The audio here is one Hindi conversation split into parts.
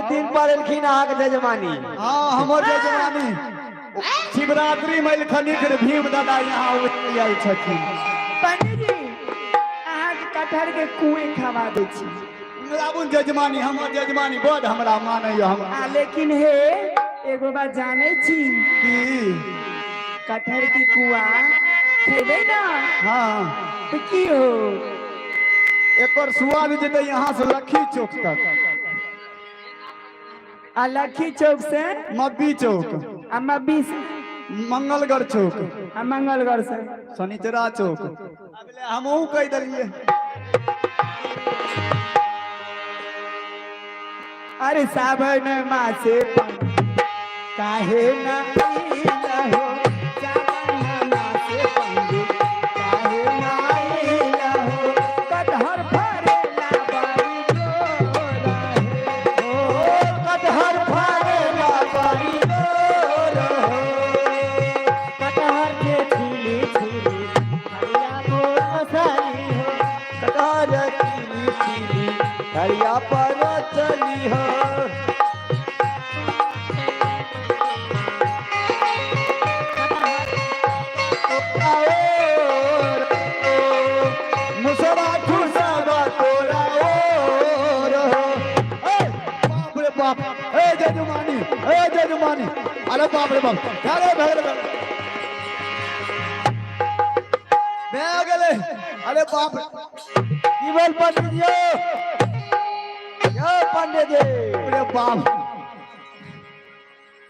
दिन पर एलखिन अहाँके जजमानी। हाँ हमर जजमानी शिवरात्रि में एलखनी फिर भीम दादा यहाँ आयल छथिन। पंडित जी अहाँके कटहर के कुएं खवा दै छी। राबुन जजमानी हमर जजमानी बड़ हमरा मानैय हमरा। लेकिन हे एगो बात जाने छी की कटहर की कुआ खेबे ना हाँ तो की हो एक और स्वाद जेते यहाँ से लखी चौक तक। लखी चौक से मब्बी चौक मब्बी से मंगलगढ़ चौक मंगलगढ़ से शनिचरा चौक। हमहू कह दिलिए। अरे सावन माँ से काहे ना आइला हो सावन माँ से काहे ना आइला हो कटहर फरेला बारी गोरा हो कटहर फरेला बारी गोरा हो कटहर के छीली छीली हरिया को मसाली हो कटहर छीली छीली हरिया पर चली हो। मुसरा ठुसरा तोरा बाप रे बाप ए जजमानी अरे बाप रे बाप गेले अरे बाप की बोल पंडित जी यो पंडित जी। अरे बाप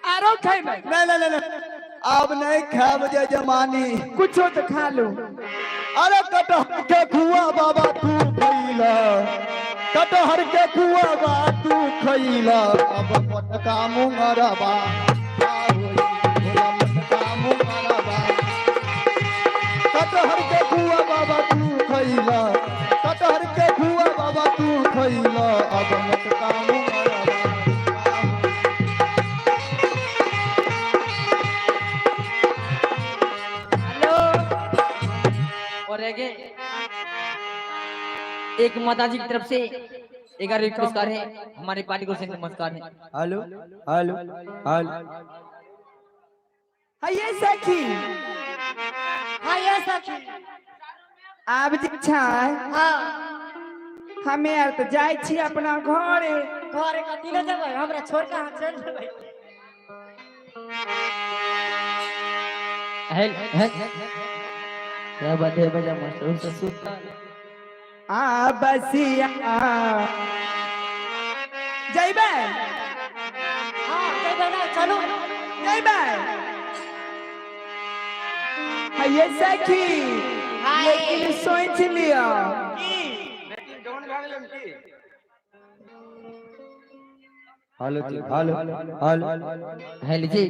आरो खाइबे नहीं अब नहीं खाब जजमानी कुछ तो खा लो। अरे कटहर के खुआ बाबा तू खैला कटहर के खुआ बा तू खैला अब मोटका मुंगरबा कटहर के खुआ बाबा तू खैला कटहर के खुआ बाबा तू खैला अब मोटका मुंगरबा। और एक माता जी की तरफ से 11 पुरस्कार है हमारे पार्टी को से नमस्कार है। हेलो हेलो हेलो ये सखी सखी आब जे छै हाँ हमे आर तो जाय छी अपना घरे घरे कथी ले जेबै हमरा छोड़ के हाथ चल जेबै। क्या बात है बजा मास्टर से सुनता बसिया जइबे हाँ जेबै ना चलू जइबे ये सखी लेकिन सोच लियो हेलो हेलो हेलो जी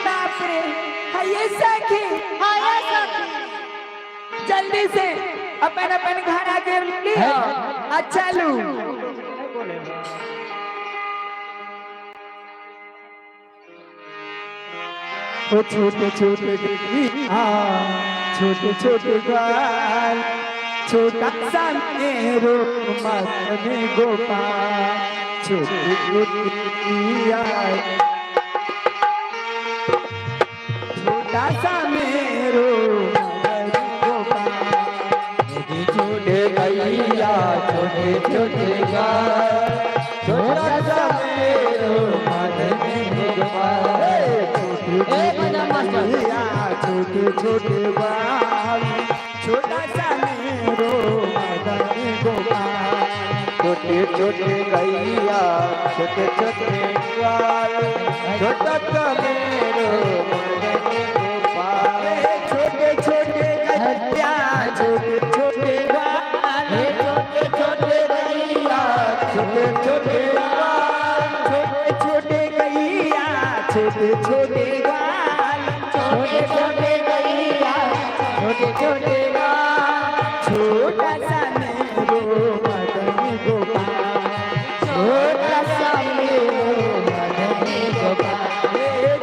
बाप रे ये सखी जल्दी से अपन अपन घर आके लियो चलू। ओ छोटे छोटे छोटे छोटे बाल छोटा सा मेरो मत में गोपाल छोटे छोटा सा मेरो गोपाल छोटे गैया छोटे छोटे गाल छोटा सा मेरो मन में गोपाल छोटे छोटे बाल छोटा सा मेरो मदन गोपाल छोटे छोटे गैया छोटे छोटे बाल छोटा सा मेरो मदन गोपाल छोटे छोटे गैया छोटे छोटे बाल छोटे छोटे गैया छोटे छोटे बाल छोटे छोटे गैया छोटे छोटे छोटे छोटे गैया छोटे छोटे छोटा सा मेरो मदन गोपाल छोटा सा मेरो मदन गोपाल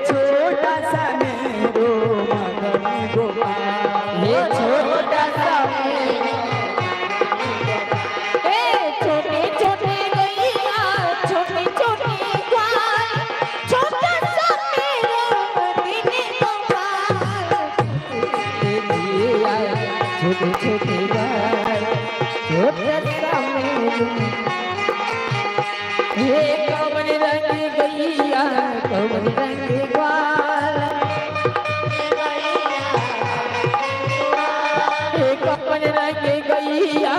छोटा सा मेरो मदन गोपाल छोटा छोटे छोटे बाल छोटा सा मेरू हे कवन रंग गैया कवन रंग ग्वाल हे कवन रंग गैया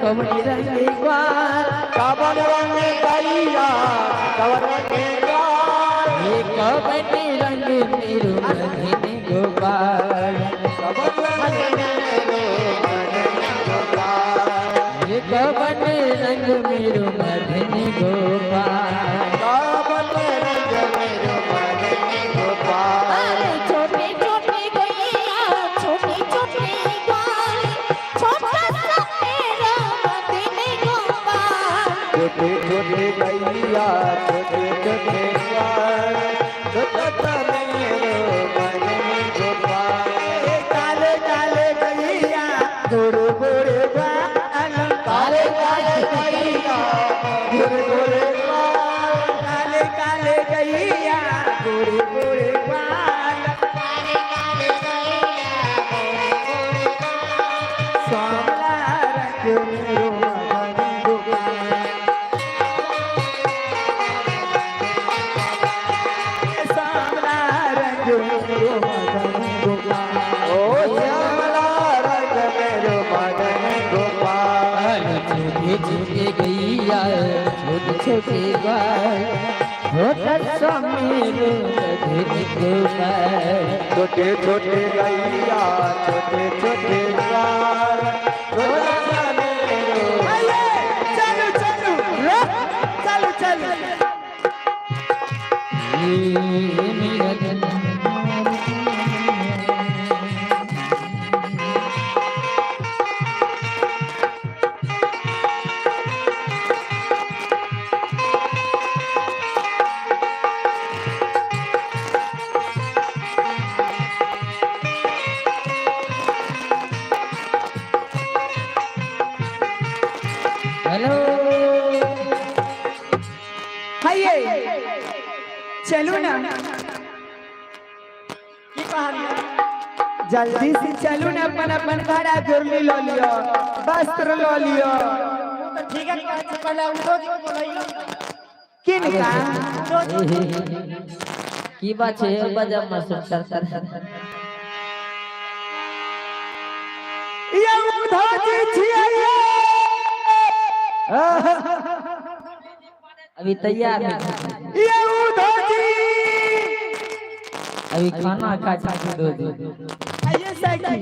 कवन रंग ग्वाल कवन रंग गैया कवन रंग ग्वाल हे कवन रंग मेरू मदन गोपाल कवन रंग मेरो मदन गोपाल हे कवन रंग मेरू मदन गोपाल कवन रंग मेरो मदन गोपाल छोटे छोटे गैया छोटे छोटे ग्वाल छोटा सा मेरा मदन गोपाल छोटे छोटे गैया छोटे छोटे ग्वाल छोटा सा मेरो मदन गोपाल काले काले गैया गोरे गोरे ग्वाल काले काले गैया गोरे गोरे ग्वाल काले काले गैया गोरे गोरे ग्वाल काले काले गैया गोरे गोरे सावला रंग मेरो मदन गोपाल सावला रंग मेरो मदन गोपाल ओ सावला रंग मेरो मदन गोपाल छोटे छोटे गैया छोटे छोटे बाल छोटा सा मेरू मदन गोपाल छोटे छोटे गैया छोटे छोटे ग्वाल छोटा सा मेरो चलो चलो चलो चलो ये मेरा धन हेलो हाइए चलो ना की कहलिए जल्दी से चलो ना अपन अपन घड़ा जोड़ली लो लियो वस्त्र लो लियो तो ठीक है कहै छी पहले उठो जी बोलैयो किन का की बात है बजा मस्त कर ये उधोजी छियै अभी तैयार है ये उधोजी अभी खाना खा दो आइए सखी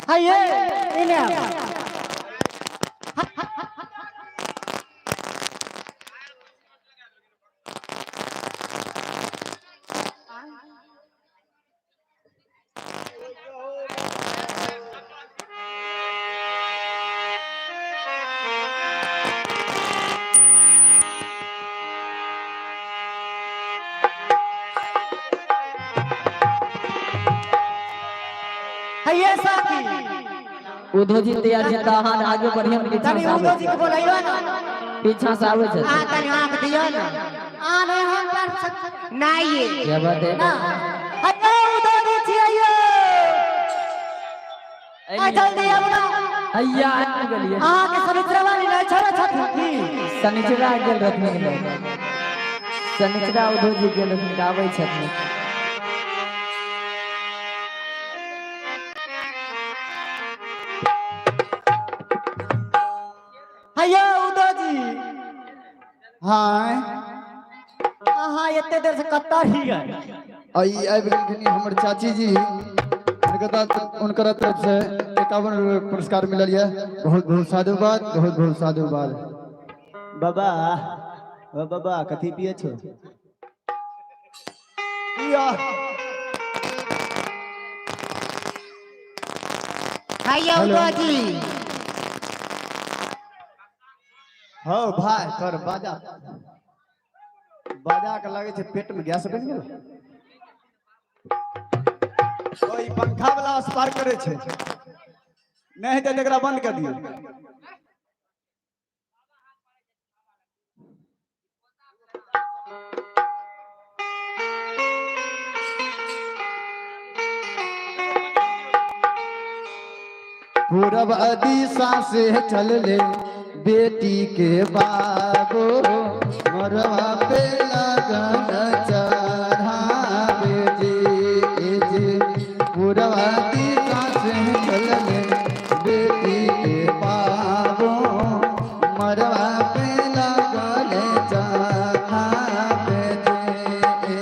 हाइए इने हाइए साथी उधो जी तैयार है तहां आगे बढ़िया पीछा तनी से उठो जी आवे को बोलैयो ना पीछा से आवे छै आ तनी आंख दियो ना आ नहीं हम कर नहीं ये क्या बात है ना हाइए उधर जी छियै आ जल्दी आओ ना हैया आ गेलिए आ के सनिचरा वाली नहीं छोड़ा छथि की शनिचरा गेल रखने के लिए शनिचरा उधो जी गेल रखने के आवे छथिन हाइए उधर जी हां हाँ इतने देर से कत्ता ही है आई आबि गेलखिन हमर चाची जी उनकर तरफ से 51 पुरस्कार मिलल है बहुत बहुत साधुवाद बहुत बहुत साधुवाद बाबा ओ बाबा कथी पिए छो या हाइए उधर जी हो भाई कर बाजा बाजा के लगे छै पेट में गैस बन गेल ओई पंखा वाला स्पार्क करे छै नहीं तो एकरा बंद कर दियो पूरब दिशा से चल ले बेटी के बाबू मरवा पे लगन चढ़ावे जी पूरब दिशा से चल ले बेटी के बाबू मरवा पे लगन चढ़ावे जी।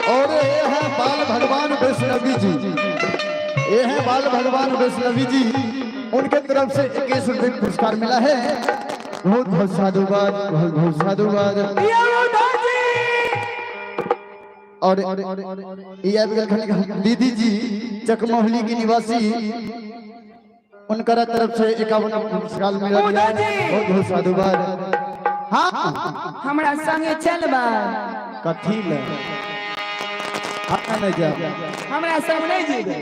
और ये है बाल भगवान वैष्णवी जी, ये है बाल भगवान वैष्णवी जी, उनके तरफ से 21 रुपये पुरस्कार मिला है। बहुत बहुत साधुवाद, बहुत बहुत साधुवाद। और ये दीदी जी चकमोहली की निवासी, उनका तरफ से 51 पुरस्कार मिला है। बहुत बहुत साधुवाद। हाँ हमरा संगे चलबा कथी ले नहीं जा हमरा संग नहीं जेबे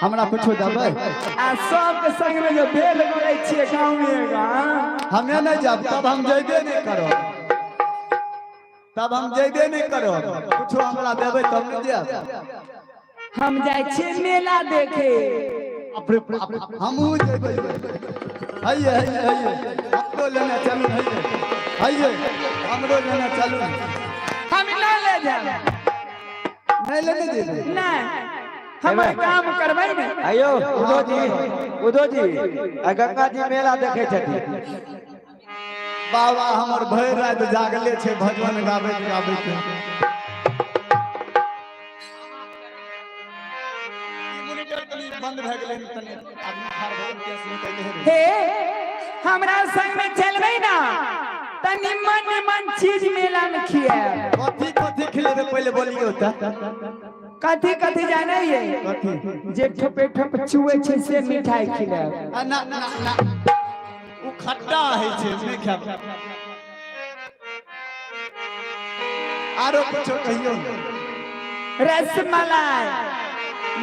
हमरा कुछो देबै आ सबके संग में जो भेल करै छियै गांव में हमे नहीं जाब तब हम जइबे नहीं करब कुछो हमरा देबै तब नहीं जाब हम जाय छियै मेला देखे हमहू जइबै हइये हमरो लेने चलू हइये हमरो लेने चलू हम ना ले जाब नहीं लेने देबै नहीं हम काम करबै ने आयो उदो जी गंगा जी मेला देखे छथिन बाबा हमर भरि रात जागले छै भजन गाबैत बंद भए गेलै तनी आदमी ठाड़ भए केस निकलि हे हमरा संग में चलबै ना त निमन चीज मेला में खियाब कथी खिलेबै पहले बोलियो त कथी जानै ये कथी जे ठोपे ठोप चुए छै से मिठाई खिलाब ना उ खट्टा है छै नहीं खाब आरो कुछो कहियो रसमलाई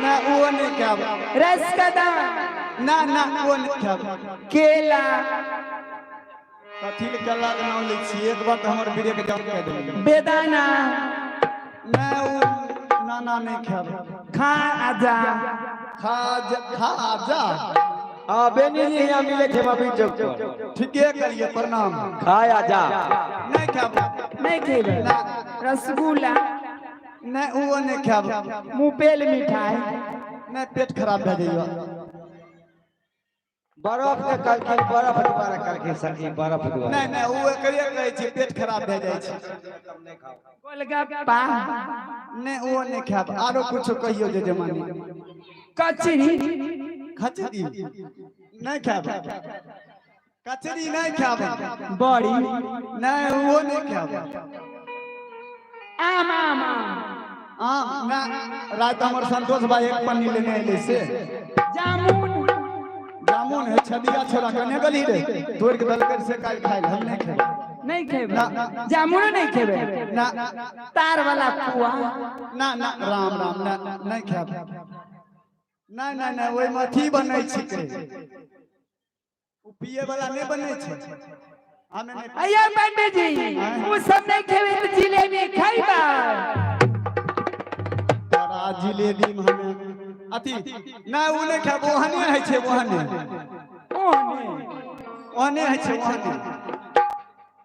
ना वो नहीं खाब रसकदम ना वो नहीं खाब केला कथी ले केला के नाम लै छी एक बार हमर वीडियो के जान कह देबै बेदाना ना वो नाना नहीं खाब खा आजा हां बेनी जी यहां मिले छै अभी चौक पर ठीके करिए प्रणाम खाया जा नहीं खाब नहीं खेबै रसगुल्ला नहीं वो नहीं खाब मुपेल मिठाई नहीं पेट खराब भए जाइए बर्फ के कलखी बर्फ दोबारा कलखी सखी बर्फ दोबारा नहीं वो करिए कहै छी पेट खराब भए जाइ छै गोलगप्पा नहीं वो नहीं खाब आरो कुछो कहियो जे जमानी कचरी खचड़ी नहीं खाब कचड़ी नहीं खाब बड़ी नहीं वो नहीं खाब आम ना रात हमर संतोष भाई एक पन्नी लेने आइले से जामुन है छदिया छोरा कने गली रे तोड़ के दल कर से काल खाइल हम नहीं खेबै नहीं खेबै जामुन नहीं खेबै ना तार वाला पुआ ना राम ना नहीं खाब नहीं ओइ मथी बनै छै उ पिए वाला नहीं बनै छै हमें नहीं अయ్యా पंडित जी वो सब नहीं खेबै त जिलेबी खैबा तोरा जिलेबी में हमें अथी नहीं वो नहीं खाब ओहने है छै ओहने है छै ओहने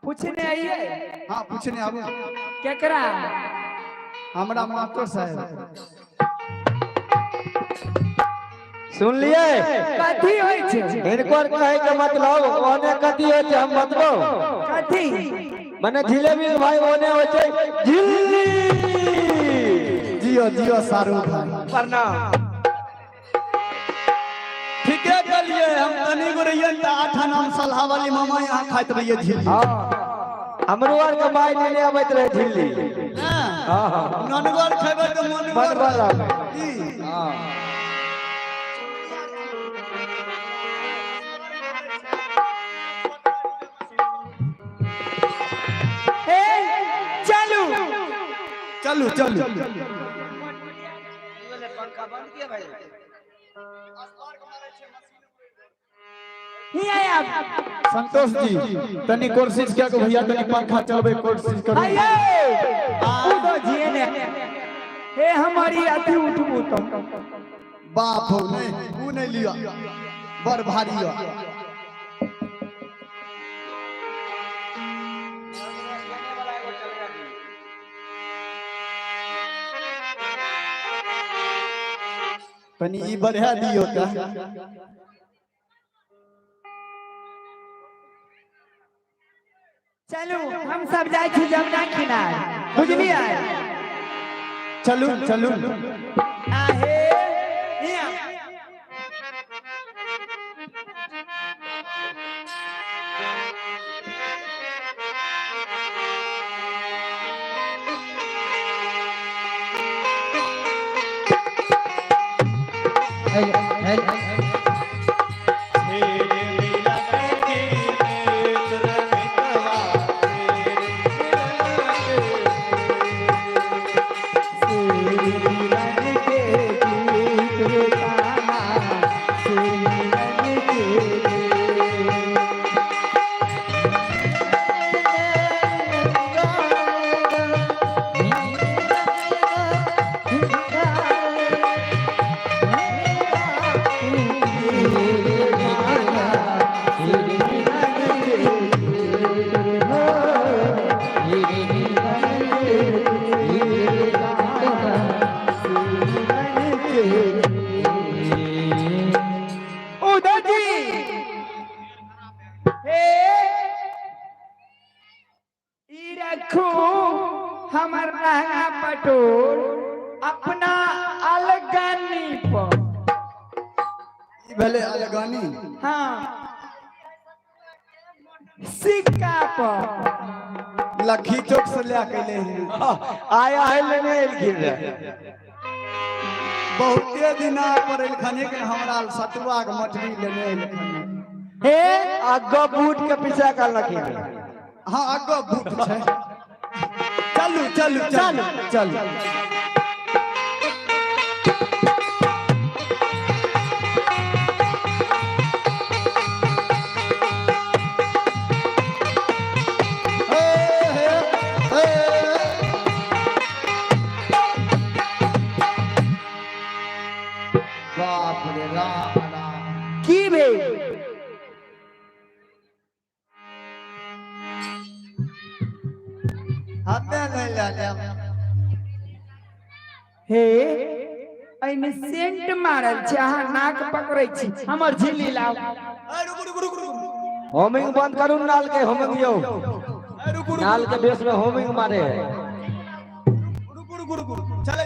पूछने आइए हां पूछने आबू केकरा हमरा मास्टर साहब सुन लिए कथी होय छै इनकर कहे के मतलब ओने कथी होय छै हम बतबो कथी माने जिलेबी के भाई ओने होय छै झिल्ली जियो शाहरुख भाई प्रणाम ठीके कलिए हम तनी गो रहिए त आठ नाम सलहा वाली मामा यहां खाइत रहिए झिल्ली हां हमरो आर के भाई लेने आवत रहे झिल्ली हां ननगोर खैबे त मनगोर वाला ई हां चलू पंखा बंद किया भाई हिया आप संतोष जी तनी कोशिश क्या को भैया तनी पंखा चलबे कोशिश करो आइए उदो जिए ने हे हमारी अति उठबू तो बाप हो नहीं वो नहीं लिया बड़ भारी है तनी ई बढ़ा दियो ता चलो हम सब जाए छी जमुना किनार बुझलिए चलू चलू आहे हिया हमर नहंगा पटोर अपना अलगनी पर भले अलगानी हाँ सिक्का पर लखी चौक से ले के ले आया है लेने गिर बहुते दिन पर खने के हमरा सतुआ के मछली लेने हे आगो बूट के पीछे का लकी हां आगो बूट छै चलू चलू चलू चलू बाप रे राम की बे हमें नहीं ले हे एमे सेंट मारल छै अहाँ नाक पकड़ै छी हमर झिल्ली लाओ होमिंग बंद करू नाल के होमिंग यो नाल के बेस में होमिंग मारे चले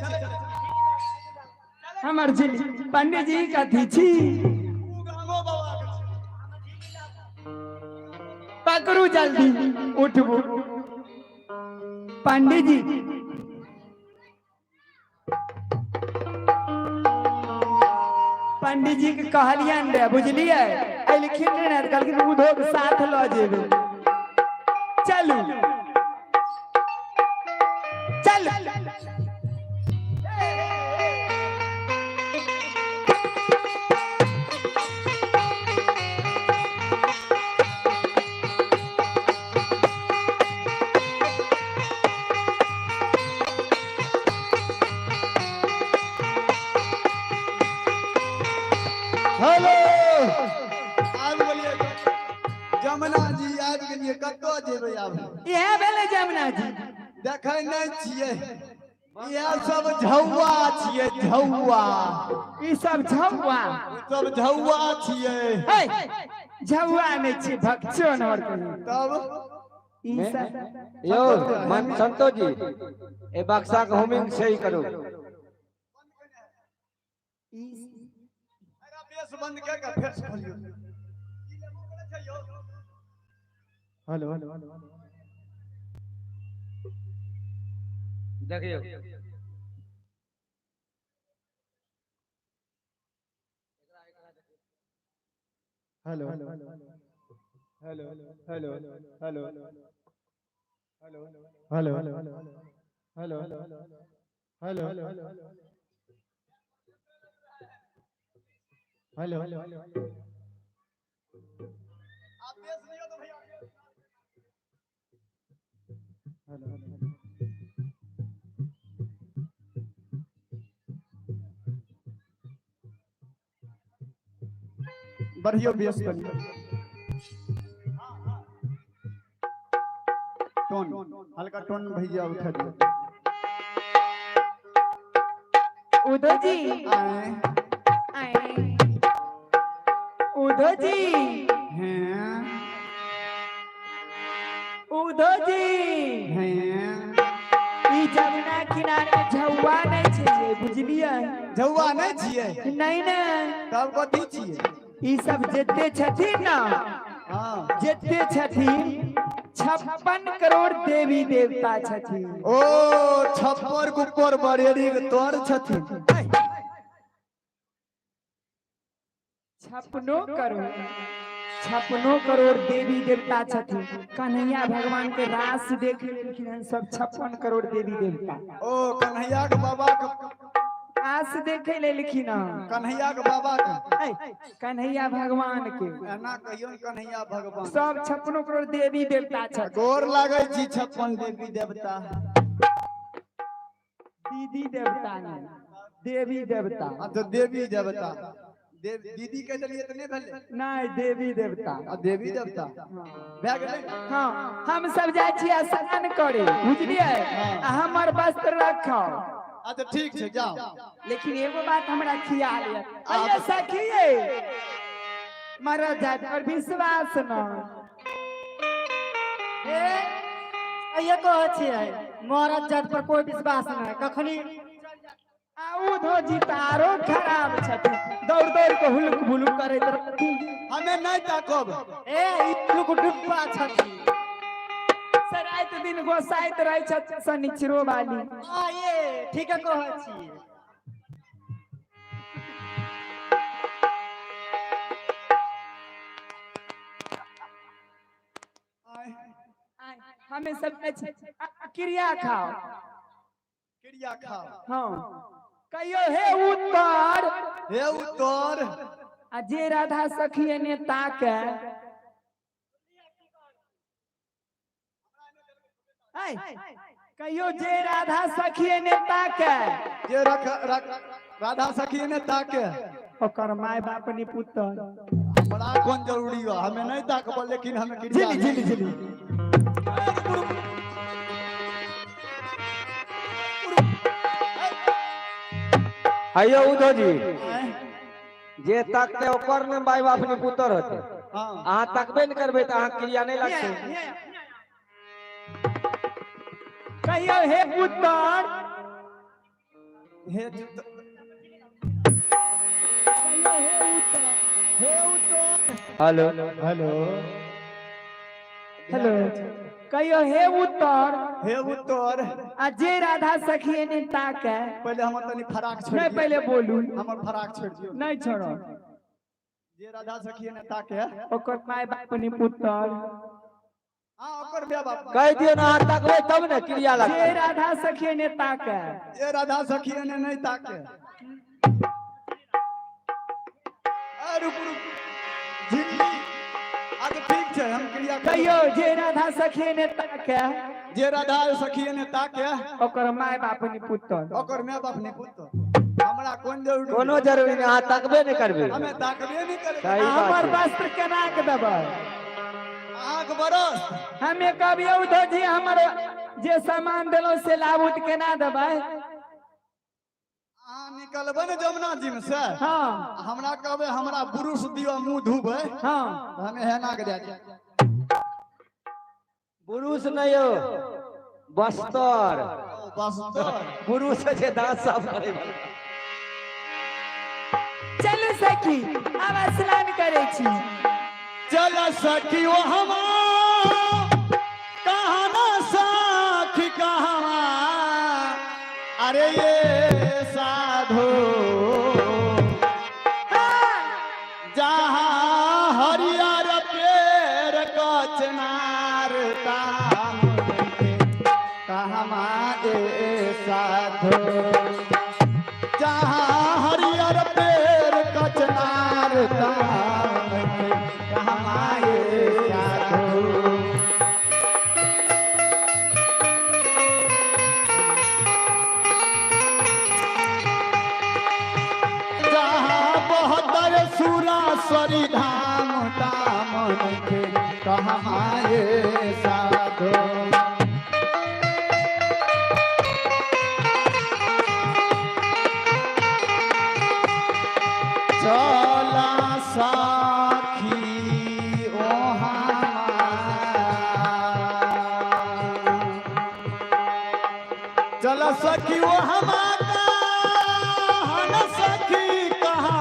हमर झिल्ली पंडित जी कथी छी पकड़ू जल्दी उठबू पंडित जी पंडित जी के कहलियन रे बुझलिए एलखिन ने कहलखिन उधो के साथ ल जेबे चलू चल हेलो आब गेलिए जमुना जी आब गेलिए कतो जेबै आब इहे भेले जमुना जी देखै नै छियै इहे सब झौआ छियै झौआ ई सब झौआ सब झौआ छियै हे झौआ नै छी भक्षण और कही तब ई सब यो मन संतोष जी ए बक्सा के होमिंग सही करो बेस बंद कर के फेर से खोलियो हेलो देखियो hello hello hello hello hello hello hello hello hello hello बढ़िया बेस बनी टोन हल्का टोन भैया उठा दिया उदो जी आए आए उदो जी हैं उदो जी हैं ई जमुना किनारे झौवा नहीं छै बुझलिए जौआ नहीं छिए नहीं ना तब कथी छिए ई सब जते छथिन ना हाँ जते छथिन 56 करोड़ देवी देवता छथिन ओ छप्पर ऊपर बरेरी तोर छथिन 56 करोड़ देवी देवता छथिन कन्हैया भगवान के रास देख लेलखिन सब 56 करोड़ देवी देवता ओ कन्हैया के बाबा के रास देखे लेलखिन कन्हैया के बाबा के कन्हैया भगवान के एना कहियो कन्हैया भगवान सब 56 करोड़ देवी देवता छथिन गोर लागै छी 56 देवी देवता दीदी देवता नहीं देवी देवता अच्छा देवी देवता दीदी कह देलिए त नहीं भेले नहीं देवी देवता देवी देवता भए गेलै हाँ हम सब जाय छी स्नान करे बुझलिए हमर वस्त्र रखाओ अच्छा ठीक छै जाओ लेकिन एगो बात हमरा खियाल है अये सखिए मर जात पर विश्वास न ये कह छियै मरद जात पर कोई विश्वास नहीं कखनी आउ धो जी तारो खराब छथिन दौड़ दौड़ के हुलक बुलुक करैत रहथिन हमें नहीं ताकब ए ई लोग डुब्बा छथि रात दिन गोसाइत रहे छथिन शनिचरो वाली आ ये ठीक है कह छियै हमें सब क्रिया खाओ क्रिया खाओ हाँ कहियो हे उत्तर हे उत्तर आ जे राधा सखी ने ताके कहियो जे राधा सखी ने ताके जे राधा सखी ने ताके ओकर माय बाप ने पुत्र बड़ा कौन जरूरी हो हमें नहीं ताकब लेकिन हमें क्रिया झिली झिली झिली अयो उदो जी जे तकते ओकर ने माय बाप ने पुत्र होते अहाँ तकबे न करबे त अहाँ क्रिया नहीं लगते कहियो हे पुत्र हे कहियो हे उत्तर हेलो हेलो हेलो कहियो हे उत्तर हे उत्तर आ जे राधा सखी ने ताके पहले हम तनी फराक छोड़ नहीं पहले बोलू हमर फराक छोड़ दियो नहीं छोड़ो जे राधा सखी ने ताके ओकर माय बाप ने पुत्र हां ओकर बे बाप कह दियो ना अहाँ तकबे तब ने क्रिया जे लगते राधा सखी ने ताके जे राधा सखी ने नहीं ताके रुक रुक झिल्ली अच्छा ठीक छै हम क्रिया कहियो जे राधा सखी ने ताके जे राधा सखी ने ताके ओकर माय बाप ने पुत्र ओकर माय बाप ने पुत्र हमरा कोन जरूरी कोनो जरूरी नहीं अहाँ तकबे नहीं करबे हमें ताकबे नहीं करे सही बात हमर है। वस्त्र केना के देबै आग बरस हमें कभियो उधो जी हमर जे सामान देलो से लाबूत केना देबै आ निकलबे न जमुना जी में से हाँ हमरा कहबे हमरा बुरुष दियो मुंह धुबे हाँ हमें हेना के दे पुरुष नहीं हो बस्तर बस तो पुरुष से दांत साफ करे वाला। चलू सखी आब स्नान करे छी चल सखी वो हम कहाँ ना साखी कहाँ अरे ये साधो जहाँ हरियर पेड़ का चनार ताम कहाँ ए साधो जहाँ हरियर पेड़ का चनार ताम कहाँ ए साधो बांसुरी धाम धाम नइखे कहाँ ये साधो चला साखी चला सखी वो हमारा हन सखी कहाँ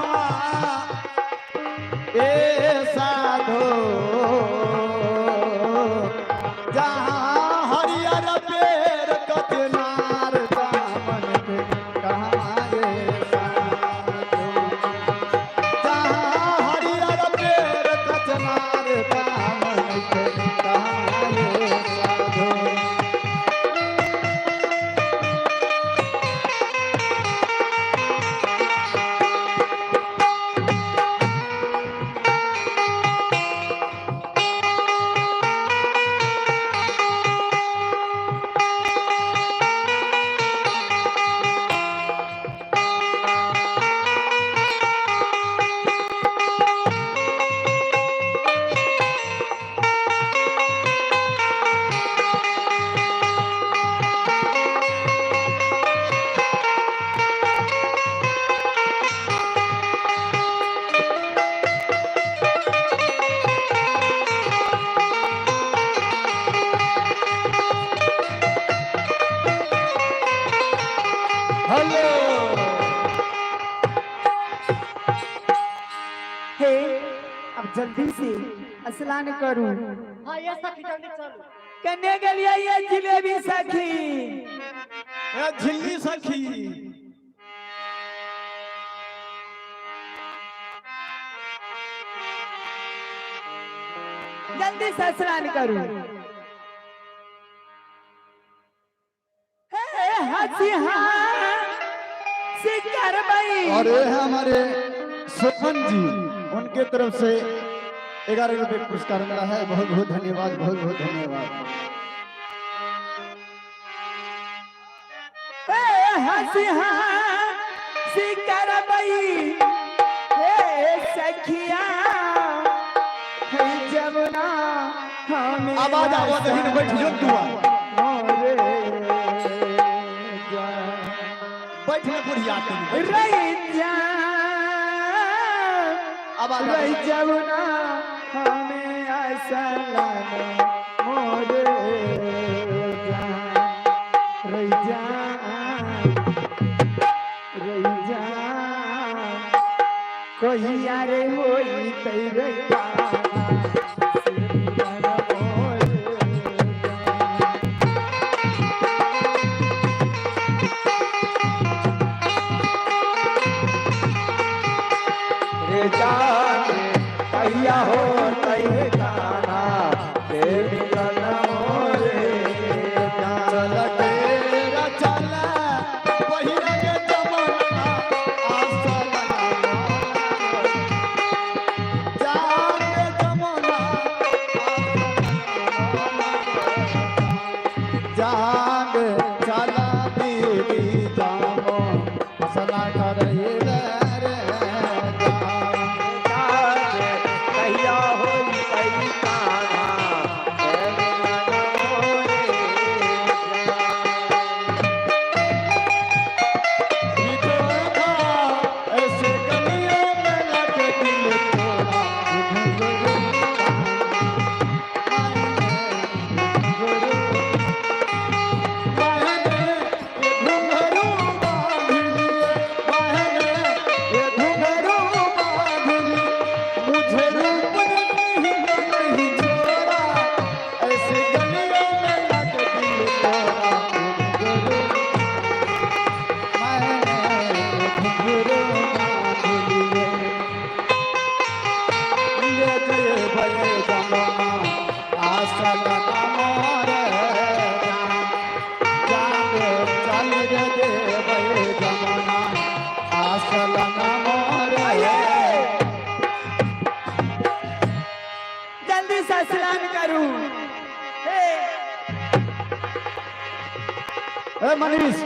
ए साधो जहाँ हरियर पेड़ कचनार दामन के कहाँ ये साधो जहाँ हरियर पेड़ कचनार दामन के कहाँ ये साधो हे अब जल्दी से स्नान करूं। हाँ ये सखी जल्दी चलो। कन्या गलिया ये जिलेबी सखी ए झिल्ली सखी जल्दी से स्नान करूं। हे हंसी शिकार भाई और ये है हमारे सुखन जी उनके तरफ से 11 रुपए पुरस्कार मिला है। बहुत बहुत धन्यवाद बहुत बहुत धन्यवाद। हंसी शिकार भाई हे सखिया हे जमुना हमें आवाज आवाज ही बैठ जो दुआ बैठने बुढ़िया रही जा रही जमुना हमें आसलाना मोरे रही जा कहिया रे होई तई रही कहिया हो तई गाना देवी गाना मोरे चल तेरा चल वही रंग जमाना आसमाना जान जमाना जान चला दीदी जामो सला कर रे कहिया हो तई गाना देवी गाना मोरे ऐसे गलियों में लगे दिल तोड़ा जल्दी से स्नान करूं। मनीष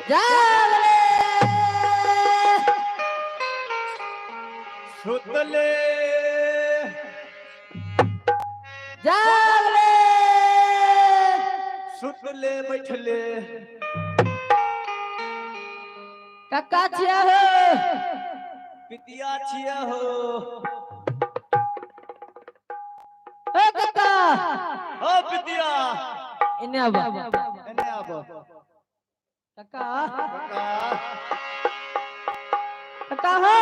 जागले सुतले जागले सुतले बैठले काका छिया हो पितिया छिया हो ए काका ओ पितिया इन्हें अब एने आबो काका काका काका हो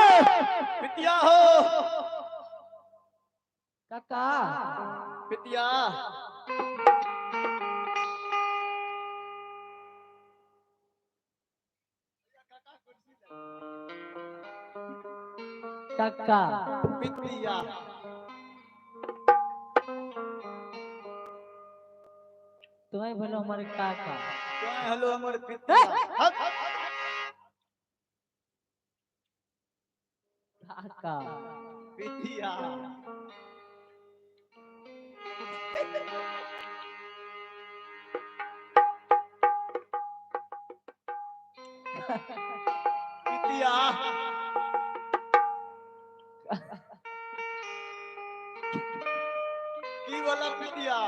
पितिया हो काका पितिया काका पितिया तुम्हें बोलो हमारे काका हेलो हमर पितिया काका पितिया पितिया की वाला पितिया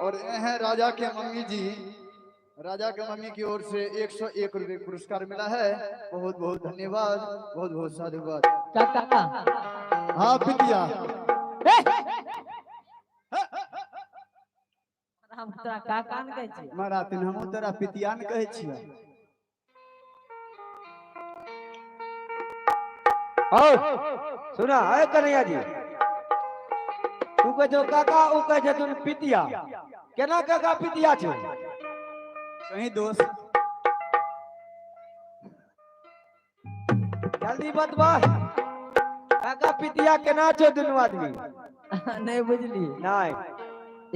और ये है राजा के मम्मी जी, राजा के मम्मी की ओर से 101 रुपए पुरस्कार मिला है। बहुत बहुत धन्यवाद, बहुत बहुत साधुवाद। काका हाँ पितिया हम तोरा काका न कहै छी मारा तीन हम तोरा पितिया न कहै छियै। सुना है कन्हैया जी, तू कह जो काका ऊ कह जे तू पितिया, केना काका पितिया छौ? कहीं दोस्त जल्दी बतबा काका पितिया केना छौ दुनू आदमी? नहीं बुझली नहीं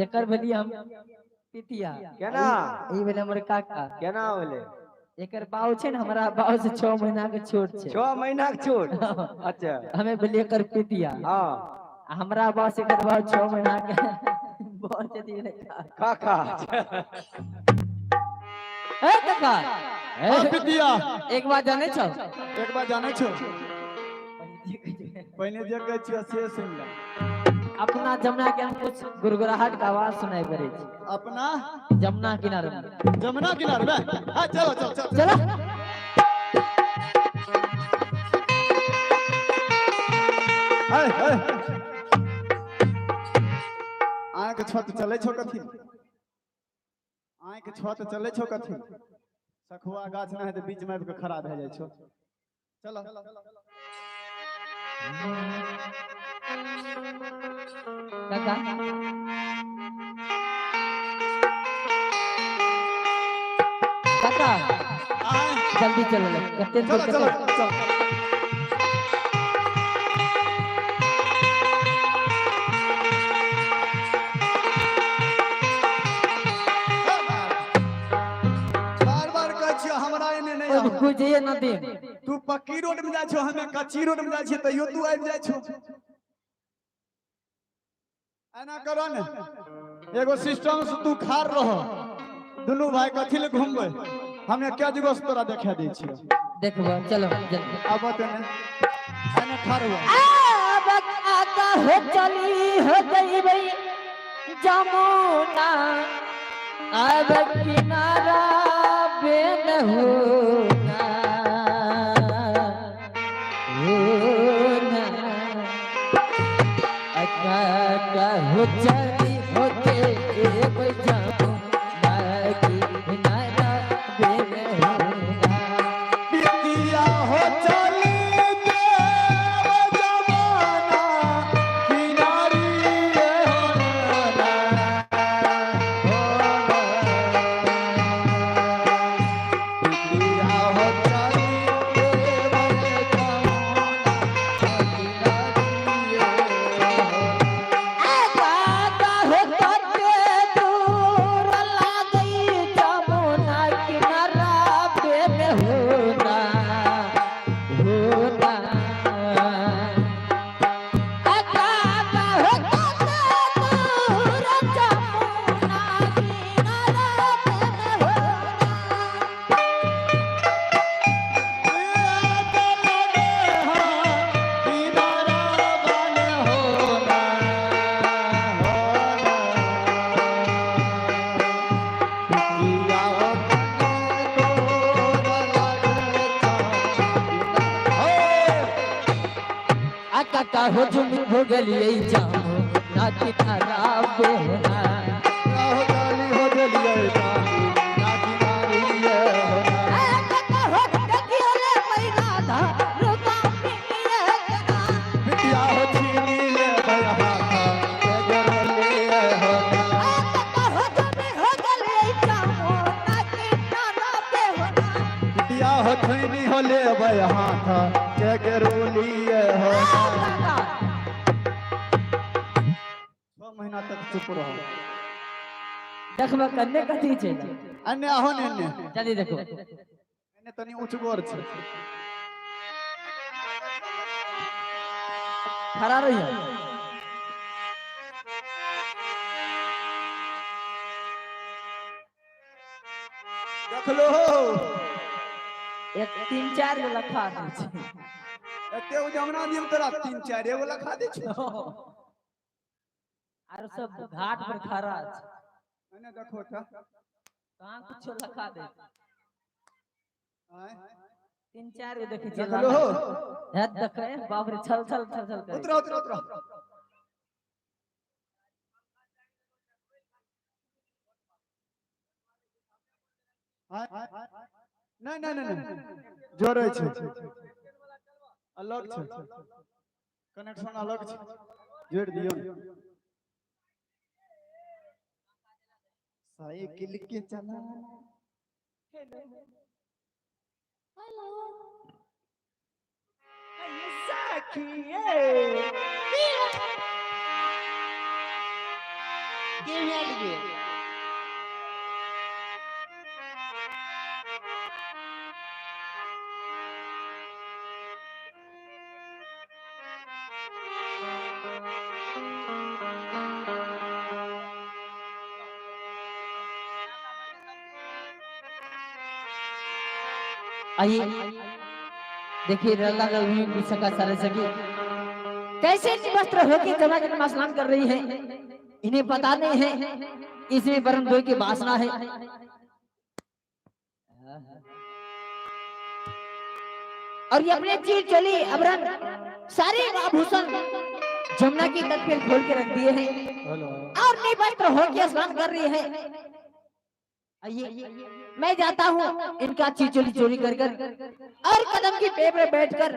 एकर भेली हम पितिया केना ई भेले हमर काका केना होले? एकर बाऊ छै न, हमरा बाऊ से 6 महीना के छोट छै। 6 महीना के छोट। अच्छा हमें भेली एकर पितिया। हां आ हमरा बाऊ से एकर बाऊ 6 महीना के बहुत जदी रे काका। ए काका हाँ पितिया एक बात जाने छौ? एक बार जाने छो पहले जे कहै छियै से सुन ले। अपना जमुना के हम कुछ गुरगुराहट का आवाज सुनाई पड़े छी। अपना जमुना किनारे में जमुना किनारे में हाँ चलो चलो चलो चलो आय के छत चले छो कथी? आय के छत चले छो कथी? सखुआ गाछ ना है तो बीच में आबि के खड़ा भे जाय छो। चलो काका काका आय जल्दी चलो ले कते चलो चलो चलो बार-बार कहै छियै हमरा एने नहीं आबो। कुछ ये न दे तू पक्की रोड में जाय छो, हमें कच्ची रोड में जाय छियै, तैयो तू आबि जाय छो। एना करो ने, एगो सिस्टम से तू खार रह, दुनू भाई कथी ले घूमबै? हमें क्या जगह से तोरा देखा दै छियै। देखबो चलो जल्दी अब तने एना खार हुआ अब काका हो चली हो गई भई जमुना अब किनारा बेन होना होना काका हो चली हो गई जमुना किनारा बेन होना पितिया हो चली देव जमाना किनारी होना पितिया हो चली देव जमाना किनारी होना। काका हो जुम हो गलिए जामो ना किनारा पे होना हो गाली हो गलिए जामो ना किनारी ये होना काका हो देखी ले पैना धा रुका पिए कना बिटिया हो छीनी ले भया हाथा के गरले ये होना काका हो जुम हो गलिए जामो ना किनारा पे होना बिटिया हो छीनी हो ले भया हाथा के गरले ये होना 6 महीना तक चुप रहो देखबा कन्ने कथी छै अन्य आहो ने जल्दी देखो एने तनी ऊंच गोर छै खड़ा रही देख लो एक 3-4 गो लखा दै छै एते उ जमुना दिम तोरा 3-4 एगो लखा दे छै आरो सब घाट पर खड़ा छै एने देखो त कहां कुछो लखा दे आय 3-4 गो देखै छियै देख लो हाथ देखे बाप रे छल छल छल छल करे उतरो उतरो उतरो नहीं नहीं नहीं जोरे छै अलग छै कनेक्शन अलग छै जोड़ दियो साइकिल के चला आइए देखिए रल्ला रवि भी सका सारे सकी कैसे वस्त्र होके जमाजन में स्नान कर रही है इन्हें पता नहीं है इसमें वरुण धोई की वासना है और ये अपने चीज चली अबरन सारे आभूषण जमुना की तट पे खोल के रख दिए हैं और निवस्त्र होके स्नान कर रही है आइए मैं जाता हूँ इनका चीज चोरी कर कर और कदम की पे पे बैठकर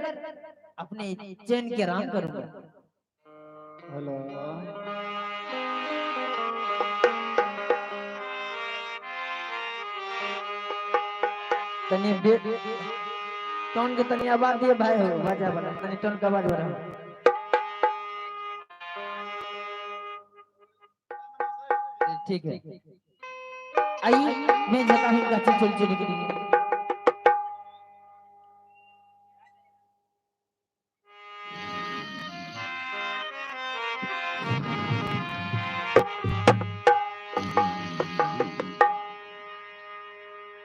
अपने चैन के आराम करूंगा हेलो तनी टोन के तनी आवाज दिए भाई हो बाजा बना तनी टोन का आवाज बना ठीक है आइए मैं जाता हूँ इनका चीज चोरी के लिए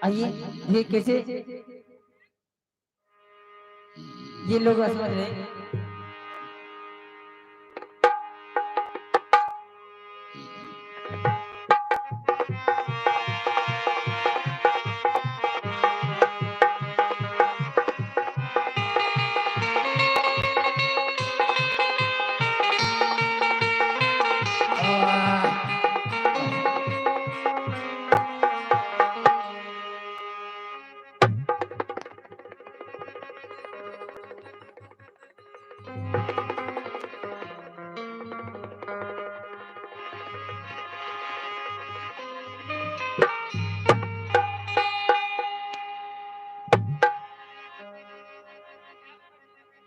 आइए ये कैसे ये लोग समझ रहे हैं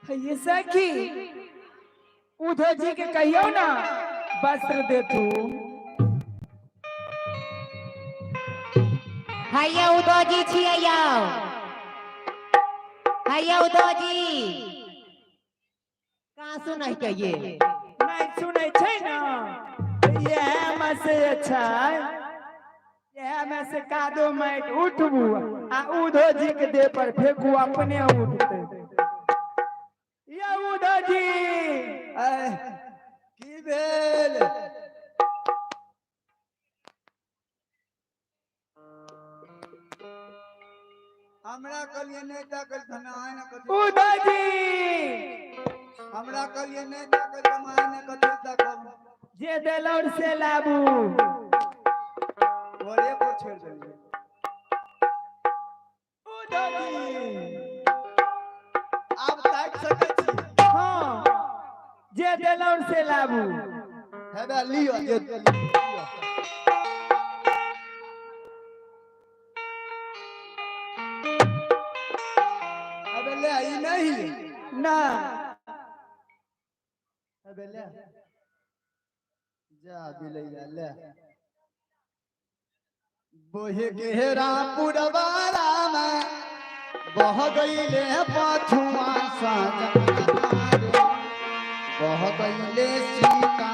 ये सखी उधर जी के कहियो ना वस्त्र दे तू हैया उदोजी छियै हैया उदोजी कहाँ सुनै के ये नहीं सुनै छै ना यह में से अच्छा यह में से कादो माइट उठबू आ उधो जी के देह पर फेंकू अपने उठते ये उधो जी की भेल हमरा कलिए नेता कल थाना आए ना कथि उधो जी हमरा कहलिए नहीं देखै जमाई ने कथि देखब जे देलौर से लाबू घरे पर छोड़ देलिए आप ताक सकै छी हाँ जे देलौर से लाबू हेबे लियो जे अबे ले ई नहीं ना अबे ले जा दिलैया ले बोहे घेरा पुरवारा में बह गईले पाछुआ साजन बह गईले सीता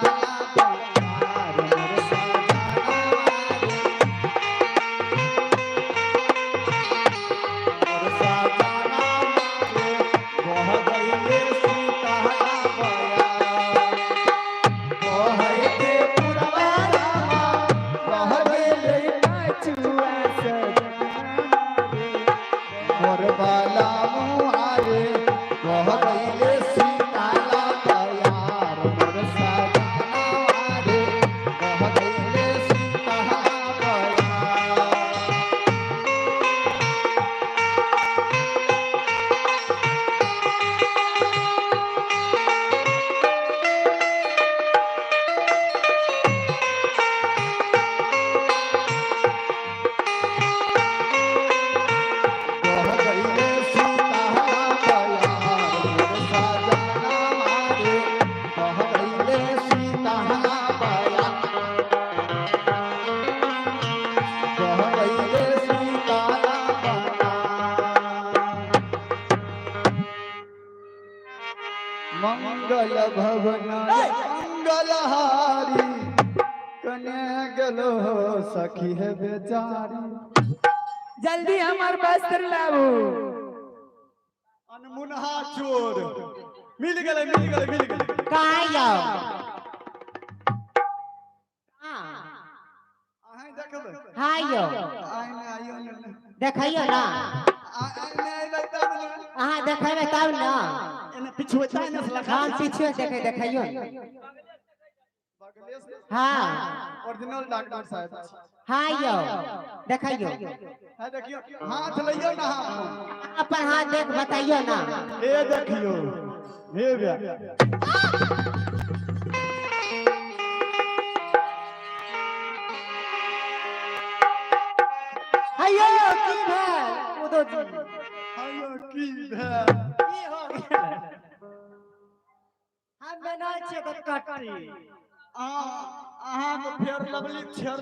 मंगल भवन मंगलहारी कने गेलो सखी है बेचारी जल्दी हमार वस्त्र लाबू अनमुनहा चोर मिल गेले कहाँ जाओ अहाँ देखबै हाँ यो आइयो ने देखियो ना आइने अइबै तब ने अहाँ देखेबे तब ना एने पिछुए ताइ ने हाँ पीछे देखियो बगले से हाँ ओरिजिनल डॉक्टर साहब हाँ यो देखियो है देखियो हाथ लइयो ना हाथ अपन हाथ देख बताइयो ना ए देखियो हे बे अयो की भेल उदो जी आयो की भे की हो गेल हम बना छे कटकटी अहाँ के फेर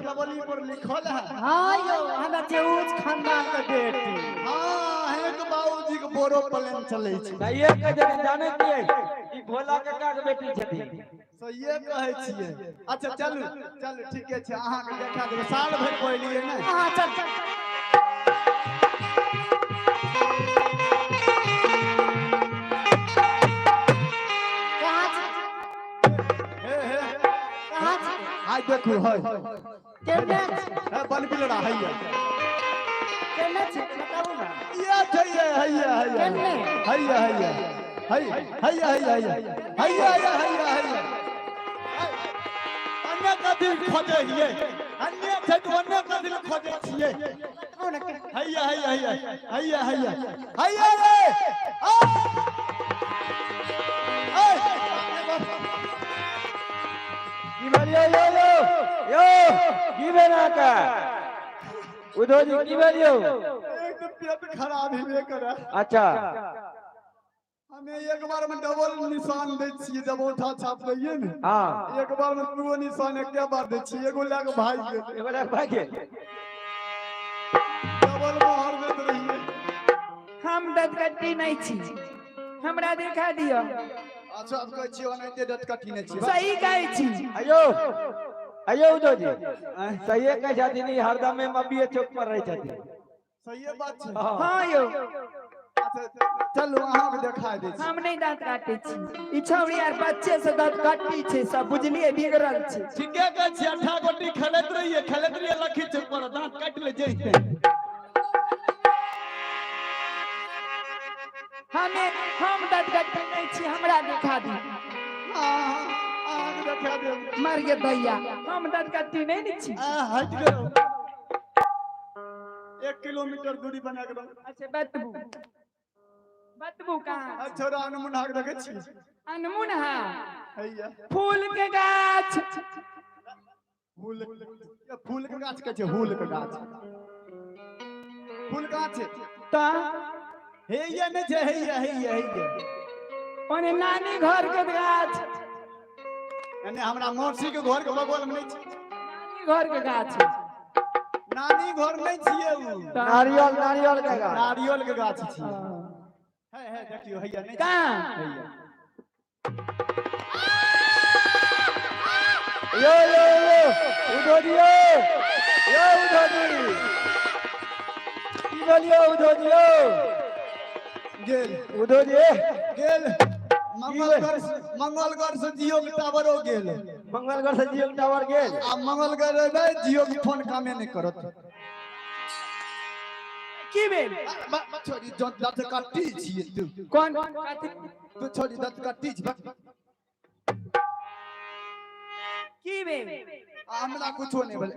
लवली पर लिखल है हाँ यो हमरा जेऊज खानदान के बेटी हाँ है के बाबूजी के बोरो प्लेन चलै छै सहिए के जन जाने छियै ई भोला काका के बेटी छथिन सहिए कहै छियै अच्छा चलू ठीके छै अहाँ के देखा देबै साल भर पहलिए ने हाँ चल कहाँ हे कहाँ हाय देखू हाय केने है बन बिलड़ा हैया केने छे बताऊ ना ये छैये हैया केने हैया अन्य का दिल खोजे हिये अन्य छै तो अन्य का दिल खोजे छिये हैया रे की भेलियो यो की भेना का उदो जी की भेलियो एकदम पेट खराब हिबे करे अच्छा हमें एक बार में डबल निशान दे छिए जब उठा छाप लइए ने हां एक बार में दो निशान एक बार दे छिए एगो लाग भाई गेल एबरा भागे डबल मार देत रहिए हम ददगट्टी नहीं छी हमरा देखा दियो अच्छा अब कहै छिए ओनाइते डटकटी ने छिए सही कहै छी अयो उदो जी सहिए कह छथिन ई हरदम में मबिए चौक पर रह छथिन सही बात छै हाँ यो अच्छा चलू अहाँ के देखा दे छी हम नहीं दांत काटे छी ई छौरी यार बच्चे से दांत काटी छे सब बुझलिए बिगड़ल छे ठीके कहै छी अठा गोटी खेलैत रहिए लखी चौक पर दांत काट ले जइते हम ददगट्टी नहीं छी हमरा दिखा दी आग देखा दे मर गे दैया हम ददकत्ती नहीं नी छी हट गए 1 किलोमीटर दूरी बना के अच्छा बतबू बतबू कहाँ अच्छा अनमुन हाक देखे छी अनमुन हा हैया फूल के गाछ फूल के गाछ के छै फूल के गाछ फूल गाछ तो हैया नहीं छै हैया ओने नानी घर के गाछ यानी हमरा मौसी के घर के बगल में नहीं छै नानी घर के गाछ नानी घर नहीं छिए उ नारियल के गाछ नारियल के गाछ छिए है देखियो हैया नहीं कहाँ हैया यो उधो दियो यो उधो दी की बोलियो उधो दियो गेल उधो दिए गेल मंगलगढ़ से जियो के टावरो गेल मंगलगढ़ से जियो टावर गेल आ मंगलगढ़ में जियो के फोन कामे नहीं करत की भेल छोड़ी दत काटी छिए तू कौन कथी तू छोड़ी दत काटी छी की भेल हमरा कुछो नहीं भेले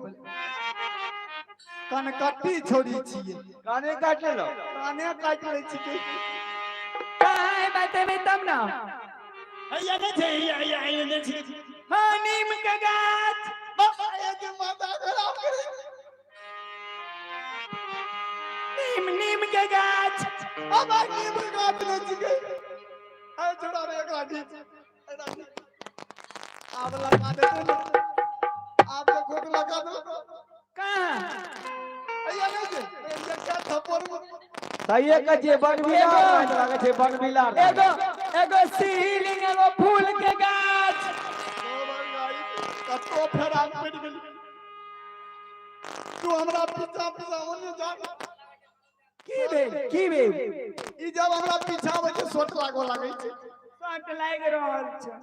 कन काटी छोड़ी छिए काने काट लो काने काट ले छी कहाँ है बतेबे तब ना हैया नहीं छै हैया नहीं छै हाँ नीम के गाछ हैया के माथा खराब करे नीम के गाछ अब नीम के गाछ नहीं छिके है छोड़ा रे गाड़ी अब लगा दे आप देखो तो लगा दो कहाँ हैया नहीं छै हैया क्या थप्पड़ सही है जे बनबिलार लागे छै बनबिलार एगो सीलिंग एगो फूल के गाछ कतो फेरान पड़ गेल तू हमरा पीछा ओने जा की भेल ई जब हमरा पीछा आबै छै सोट लागो लागै छै सोट लाग रहल छै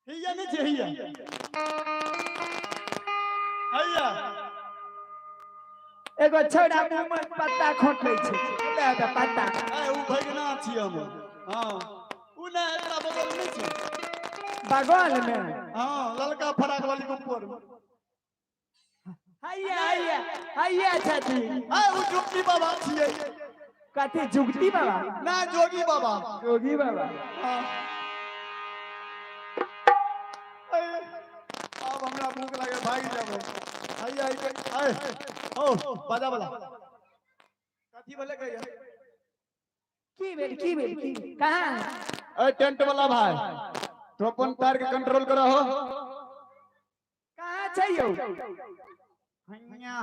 हैया नहीं छै हैया एगो छोड़ा मुंह में पत्ता खोटै छै पत्ता ए उ भगना छी हम हां उ ना एकरा बगल में छै बगल में हां ललका फराक वाली के ऊपर हैया छथि ए उ जुगती बाबा छियै कथी जुगती बाबा ना जोगी बाबा जोगी बाबा हां अब हमरा भूख लागे भाग जाबो हैया ए ओ बाजा वाला कथी बोले गया की भेल कहाँ ए टेंट वाला भाई तो अपन तार के कंट्रोल करो हो कहाँ छै यौ हैया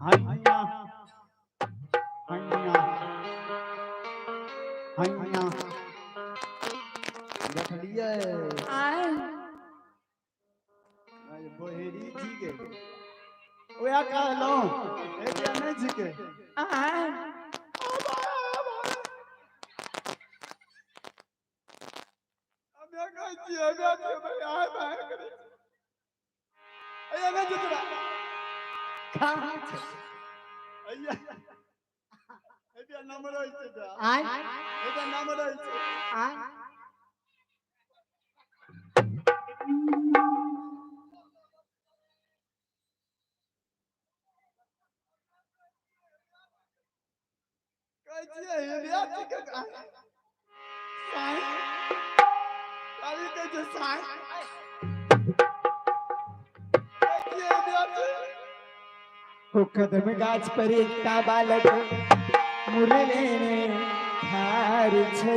हैया हैया हैया देख लिए आए बोहेरी जी के ओया कहलो ए क्या नहीं जी के आए कदम गाछ पर एकटा बालक मुरले ठार छै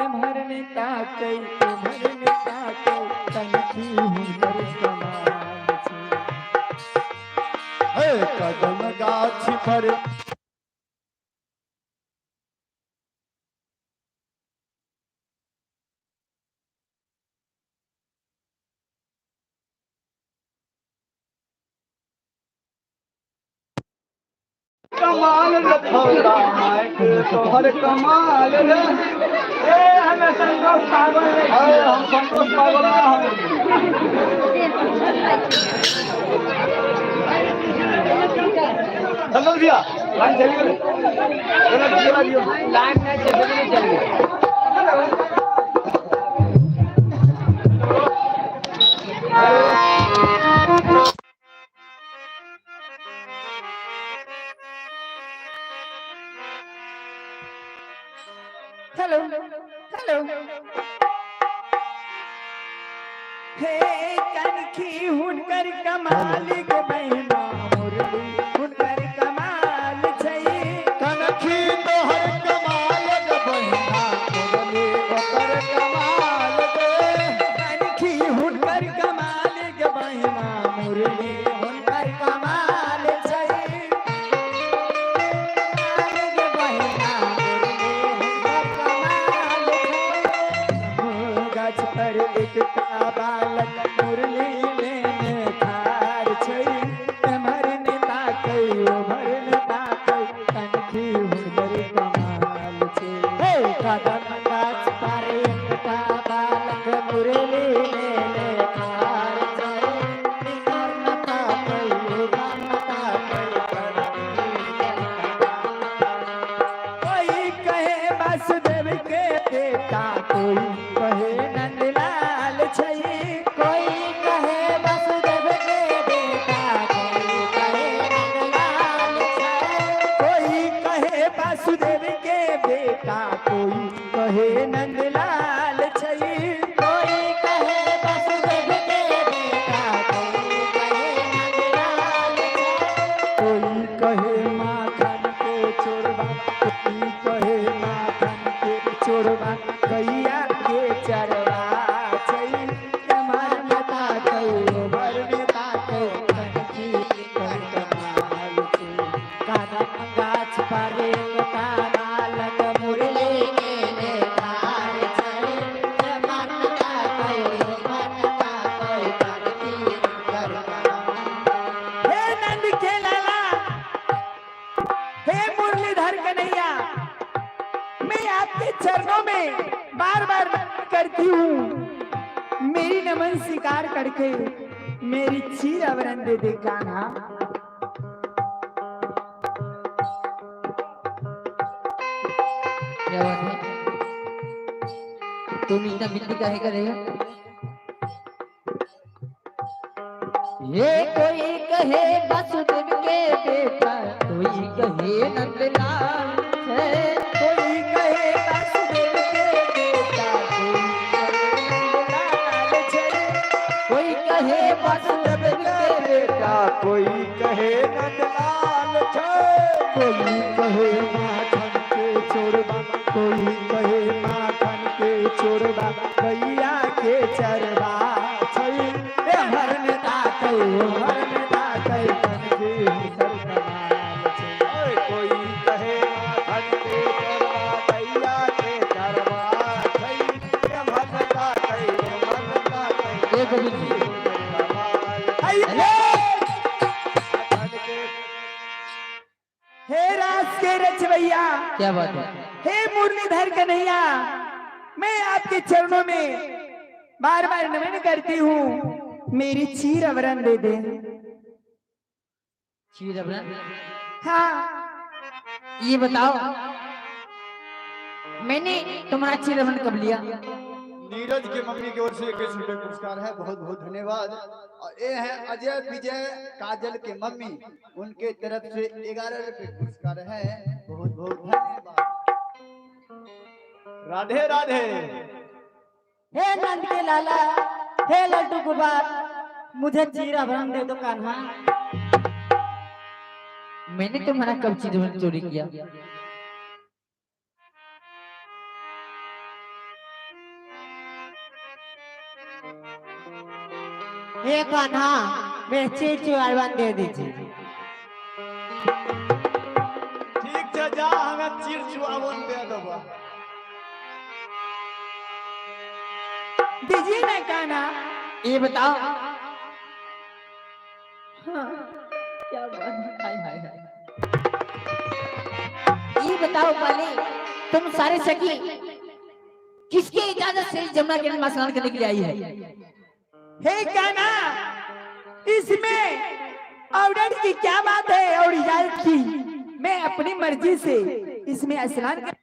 एम्हर ने ताकै तनखी हुनकर समान छै कदम गाछ पर कमाल रखौला माइक तोहर कमाल रे हमें संतोष पागल हम संतोष पागल ना हम संतोष भैया लाइन चली गई दोनों जीवा दियो लाइन नहीं चल नहीं चल गई हेलो हेलो हे कनखी हुनकर कमाल के बहना मुरली हुनकर कमाल छै कनखी तोहर कमाल ग बहिना मुरली ओकर कमाल गे कनखी हुनकर कमाल के बहना मुरली हुनकर कमाल छै कमाल के बहना मुरली हुनकर कमाल छै गाछ पर एकटा बालक मुरली लेने ठार छै एमहर ने ताकै ओमहर ने ताकै कनखी हुनकर कमाल छै हे कदम गाछ पर एकटा बालक मुरली लेने ठार छै एमहर ने ताकै ओमहर ने ताकै कोई कहे वासुदेव के बेटा कोई कहे नंदलाल छै कोई कहे वासुदेव के बेटा कोई कहे नंदलाल छै कोई कहे वासुदेव के बेटा कोई कहे नंदलाल छै कोई कहे वासुदेव के बेटा कोई कहे नंदलाल छै कोई कहे माखन के चोरबा कोई कहे माखन के चोरबा गैया के चरवा छै एमहर नेता कै ओमहर नेता कै कनखी कर कमाल छै कदम गाछ पर एकटा बालक मुरली लेने ठार छै एमहर नेता कै ओमहर नेता कै कनखी कर कमाल हे नंद के लाला हे मुरलीधर कन्हैया मैं आपके चरणों में बार बार करती हूँ मेरी नमन स्वीकार करके मेरी चीर आवरण दे दे कान्हा क्या बात है तुम इतना बिल्ली काहे कर रहे हो ये कोई कहे वासुदेव के बेटा कोई कहे नंदलाल है कोई कहे वासुदेव के बेटा कोई कहे नंदलाल छै कोई कहे वासुदेव के बेटा कोई कहे नंदलाल छै कोई कहे माखन के चोरबा कोई कहे माखन के चोरबा गैया के चरवा छै एमहर ने ताकै ओमहर ने ताकै कनखी हुनकर कमाल छै ओए कोई कहे माखन के चरवा गैया के चरवा छै एमहर ताकै ओमहर ताकै एक बिल्ली हे रास के रचवैया क्या बात है हे मुरलीधर कन्हैया मैं आपके चरणों में बार बार नमन करती हूँ मेरी चीर आवरण दे दे चीर अपना हाँ ये बताओ मैंने तुम्हारा चीर अपना कब लिया नीरज की मम्मी की ओर से 21 रुपए पुरस्कार है, बहुत बहुत धन्यवाद। और ये है अजय विजय काजल के मम्मी, उनके तरफ से 11 रुपए पुरस्कार है, बहुत बहुत धन्यवाद। राधे राधे। हे नंद के लाला, हे लड्डू गुबार, मुझे चीरा भरम दे दो कान्हा। मैंने तुम्हारा कब चीज चोरी किया? हे कान्हा, मैं चीर चुरावन दे दीजिए। ठीक है, जा हमें चीर चुआवन दे दो। दीजिए ना कान्हा। ये बताओ। हाँ, क्या बात है, हाय हाय हाय। ये बताओ पहले, तुम सारे सखी किसके इजाजत से जमुना के में स्नान करने के लिए आई है? हे कान्हा, इसमें ऑर्डर की क्या बात है और इजाजत की? मैं अपनी मर्जी से इसमें स्नान कर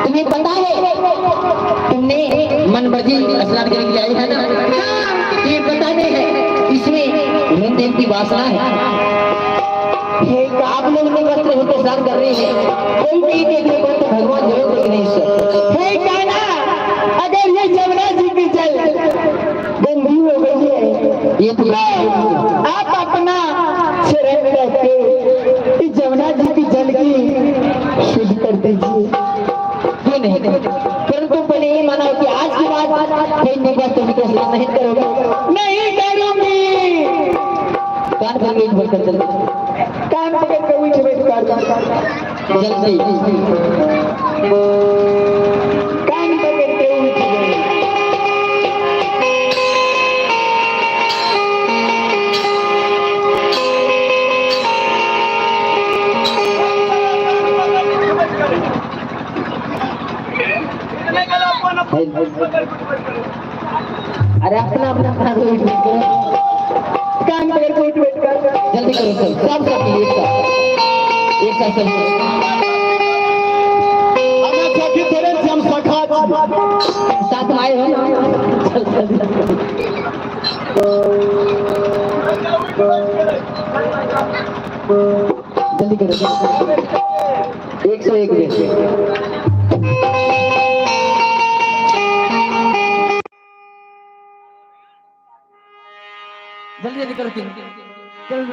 तुम्हें पता है तुमने मन मर्जी स्नान करने के लिए आई है ना? तुम्हें पता नहीं है इसमें लेन की वासना है। आप लोग ने वस्त्र होकर स्नान कर रहे हैं, कोई भी देखने को तो भगवान जरूर देख नहीं सकते। हे कान्हा, अगर ये जमुना जी की जल गंदी हो गई है ये तो आप अपना शरण करके जमुना जी की जल की शुद्ध कर दीजिए। क्यों नहीं? परंतु पहले ये माना कि आज के बाद खेलने का तुम तो स्नान नहीं करोगे। नहीं करूंगी। कान पकड़ के उठ कर चल, कान पकड़ के उठ कर जल्दी कान पकड़ के उठ गए। अरे अपना अपना कान पकड़ के उठ कर जल्दी करो, सब सब एक साथ चल। हमें सखी तेरे हम सखा साथ में आए हो। जल्दी करो, 101 बेटे। जल्दी जल्दी करो, चलो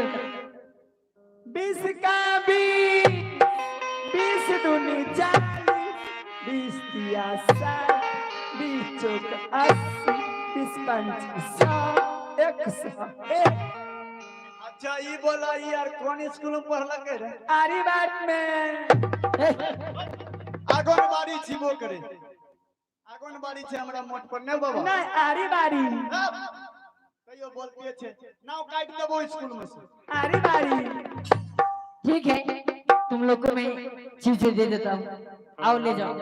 20 का 20 दूनी 40 20 तिया 60 20 चौक 80 20 पंच 100 101। अच्छा ये बोला यार कौन स्कूल में पढ़ लगे रे? आरी बात में आंगनबाड़ी छीबो करे, आंगनबाड़ी छे हमरा मोट पर ने बाबा नहीं आरी बारी कहियो बोलतिए छे नाव काट देबो स्कूल में से। आरी बारी ठीक है, तुम लोग को मैं चीज दे देता हूँ, आओ ले जाओ।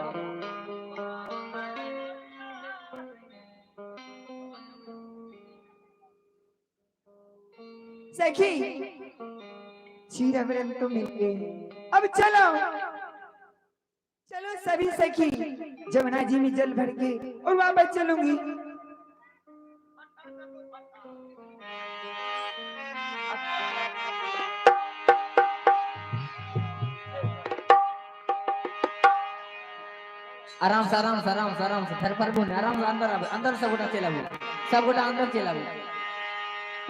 सखी चीरा ब्रह्म तो मिल गए, अब चलो चलो सभी सखी जमुना जी में जल भर के और वापस चलूंगी। आराम से आराम से आराम से आराम से थर पर बुन आराम से अंदर अंदर सब गोटा चला सब गोटा अंदर चला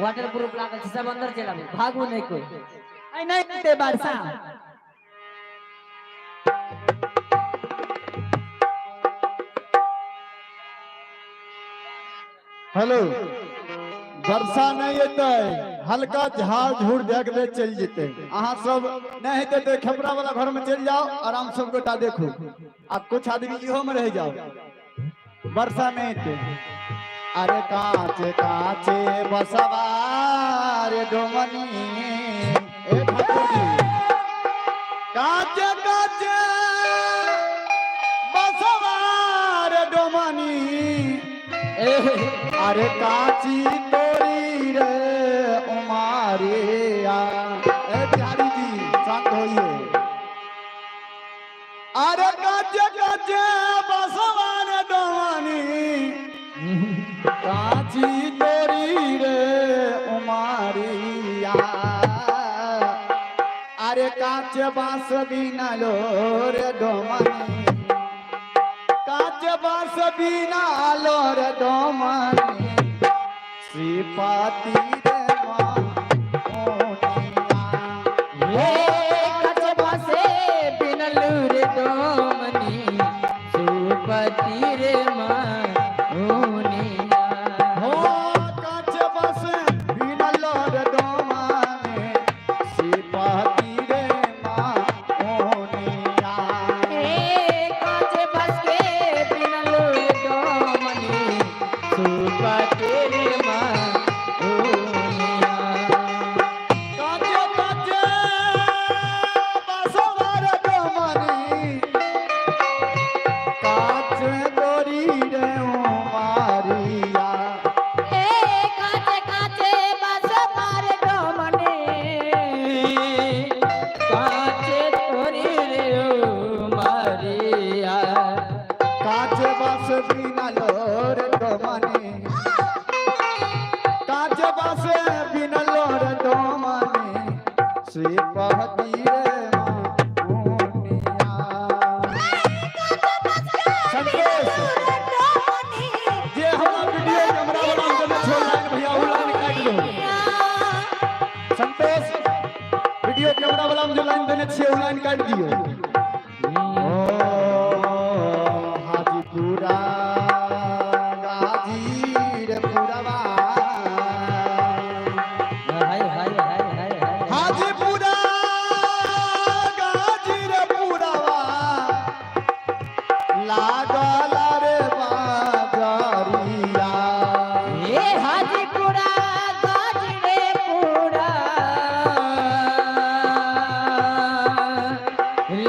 वाटर प्रूफ लागल सब अंदर चला भागू नहीं कोई आई नहीं ते बरसा हेलो, वर्षा नहीं होते, हल्का झाड़ झूड़ देख ले चल जेते। अहाँ सब नहीं हेते तो खपरा वाला घर में चल जाओ, आराम सब गोटा देखो। अब कुछ आदमी इहो में रह जाओ, वर्षा नहीं होते। अरे काचे काचे बसवार डोमनी ए ठाकुर जी, काचे काचे बसवार डोमनी अरे काची तोरी रे उमारिया। ए बिहारी जी शांत होइए। अरे काचे काचे बसवार डोमनी काची तोरी रे उमारिया। अरे काचे बांस बिना लो रे डोमनी, काचे बांस बिना लो रे डोमनी। श्रीपाती रे कचबा से बिनल रे डोमनी सुपति रे मौनिया हो काच बस बिनल रे दोमाने सिपाही रे माओनिया ए काचे बस के बिनल डोमनी सुपा तेरे मौनिया काचे काचे बसवर दोमानी काच गोरी रे मारिया ए काचे काचे बस मार डोमनी काचे तोरी रे मारिया काच बस बिनल रे दोमानी काच बस बिनल रे दोमानी सिपाही रे माओनिया संतोष जे हमरा वीडियो कैमरा वाला अंदर छोड़ लाइन भैया वो लाइन काट दो संतोष वीडियो कैमरा वाला जो लाइन देने छे वो लाइन काट दियो ओ हाजीपुरा गाजीरपुरवा हाय हाय हाय हाय हाय हाजीपुरा गाजीरपुरवा लागल रे बाजारिया ए हाजीपुरा गाजीपुरा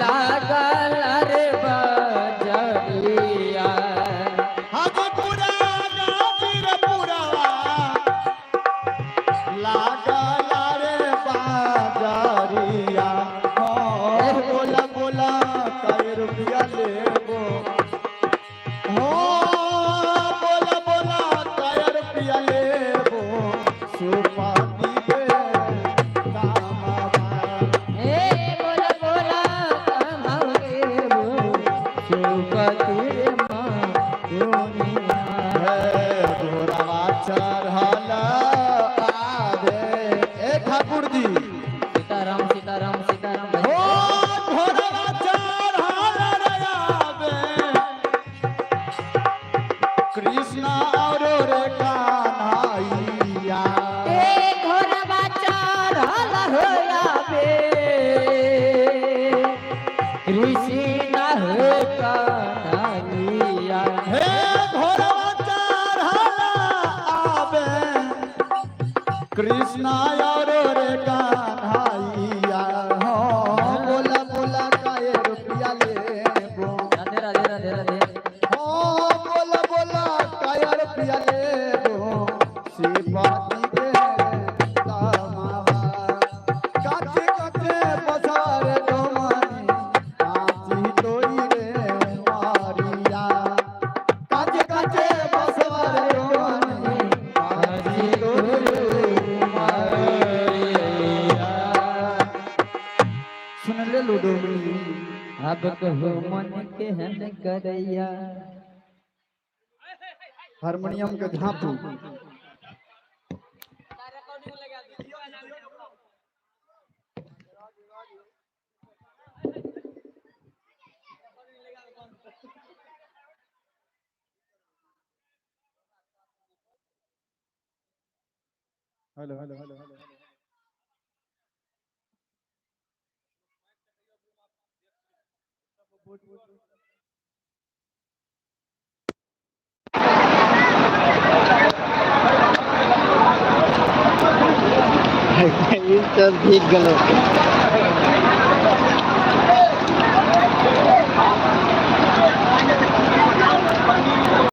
लागल रे बजरिया हाजीपुरा गाजीरपुरवा लागल रे बाजारिया हो बोला बोला कै रुपया लेबो हो बोला बोला कै रुपया लेबो सुपाती दे दामाबा ए बोला बोला कमावे वो सुपतिर मां दुनिया घोड़वा चढ़ल आवे ए ठाकुर जी सीताराम सीताराम सीताराम हो घोड़वा चढ़ल रे आवे कृष्ण और रे कान्हैया ए घोड़वा चढ़ल होया बे कृष्ण हो कन्हैया हे घोड़वा चढ़ल आवे कृष्ण और रे कान्हैया हो बोला बोला कै रुपया लेबो राधे राधे राधे राधे हो बोला बोला कै रुपया लेबो सिपाही दे दामाबा काचे काचे बजार दोमानी काची तोरी रे मारिया काचे काचे बजार दोमानी काची तोरी रे मारिया सुन ले लो डोमनी अब कहो मन के हन करैया हारमोनियम के झांपू हेलो हेलो हेलो हेलो सब ठीक गलो